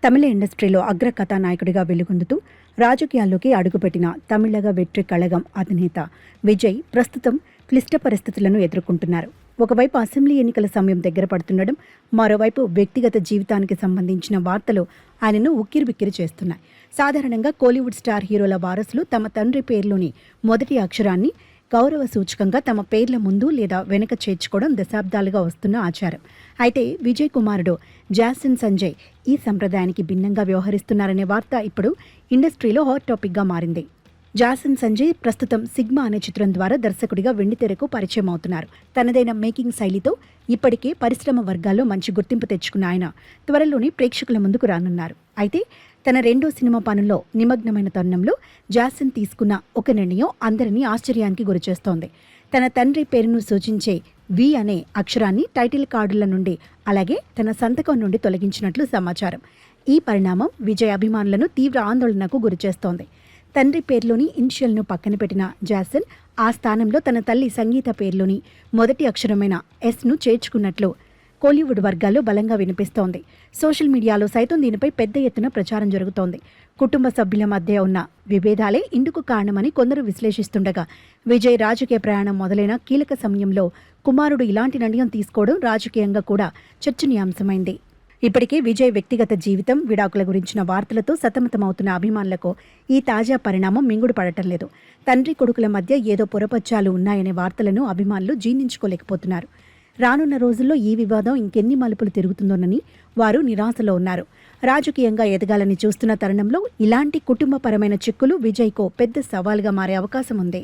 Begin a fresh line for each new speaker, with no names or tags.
తమిళ ఇండస్ట్రీలో అగ్ర కథానాయకుడిగా వెలుగొందుతూ రాజకీయాల్లోకి అడుగుపెట్టిన తమిళగ వెట్రి కళగం అధినేత విజయ్ ప్రస్తుతం క్లిష్ట పరిస్థితులను ఎదుర్కొంటున్నారు. ఒకవైపు అసెంబ్లీ ఎన్నికల సమయం దగ్గర పడుతుండడం, మరోవైపు వ్యక్తిగత జీవితానికి సంబంధించిన వార్తలు ఆయనను ఉక్కిరిబిక్కిరి చేస్తున్నాయి. సాధారణంగా కోలీవుడ్ స్టార్ హీరోల వారసులు తమ తండ్రి పేరులోని మొదటి అక్షరాన్ని గౌరవ సూచకంగా తమ పేర్ల ముందు లేదా వెనుక చేర్చుకోవడం దశాబ్దాలుగా వస్తున్న ఆచారం. అయితే విజయ్ కుమారుడు జాసిన్ సంజయ్ ఈ సంప్రదాయానికి భిన్నంగా వ్యవహరిస్తున్నారనే వార్త ఇప్పుడు ఇండస్ట్రీలో హాట్ టాపిక్గా మారింది. జాసిన్ సంజయ్ ప్రస్తుతం సిగ్మా అనే చిత్రం ద్వారా దర్శకుడిగా వెండితెరకు పరిచయం అవుతున్నారు. తనదైన మేకింగ్ శైలితో ఇప్పటికే పరిశ్రమ వర్గాల్లో మంచి గుర్తింపు తెచ్చుకున్న ఆయన త్వరలోనే ప్రేక్షకుల ముందుకు రానున్నారు. అయితే తన రెండో సినిమా పనుల్లో నిమగ్నమైన తరుణంలో జాసిన్ తీసుకున్న ఒక నిర్ణయం అందరినీ ఆశ్చర్యానికి గురిచేస్తోంది. తన తండ్రి పేరును సూచించే వి అనే అక్షరాన్ని టైటిల్ కార్డుల నుండి, అలాగే తన సంతకం నుండి తొలగించినట్లు సమాచారం. ఈ పరిణామం విజయ్ అభిమానులను తీవ్ర ఆందోళనకు గురిచేస్తోంది. తండ్రి పేరులోని ఇనిషియల్ను పక్కన పెట్టిన జాసిన్ ఆ స్థానంలో తన తల్లి సంగీత పేరులోని మొదటి అక్షరమైన ఎస్ను చేర్చుకున్నట్లు కోలీవుడ్ వర్గాల్లో బలంగా వినిపిస్తోంది. సోషల్ మీడియాలో సైతం దీనిపై పెద్ద ఎత్తున ప్రచారం జరుగుతోంది. కుటుంబ సభ్యుల మధ్య ఉన్న విభేదాలే ఇందుకు కారణమని కొందరు విశ్లేషిస్తుండగా, విజయ్ రాజకీయ ప్రయాణం మొదలైన కీలక సమయంలో కుమారుడు ఇలాంటి నిర్ణయం తీసుకోవడం రాజకీయంగా కూడా చర్చనీయాంశమైంది. ఇప్పటికే విజయ్ వ్యక్తిగత జీవితం, విడాకుల గురించిన వార్తలతో సతమతమవుతున్న అభిమానులకు ఈ తాజా పరిణామం మింగుడు పడటం లేదు. తండ్రి కొడుకుల మధ్య ఏదో పొరపచ్చాలు ఉన్నాయనే వార్తలను అభిమానులు జీర్ణించుకోలేకపోతున్నారు. రానున్న రోజుల్లో ఈ వివాదం ఇంకెన్ని మలుపులు తిరుగుతుందోనని వారు నిరాశలో ఉన్నారు. రాజకీయంగా ఎదగాలని చూస్తున్న తరుణంలో ఇలాంటి కుటుంబపరమైన చిక్కులు విజయ్కు పెద్ద సవాల్గా మారే అవకాశం ఉంది.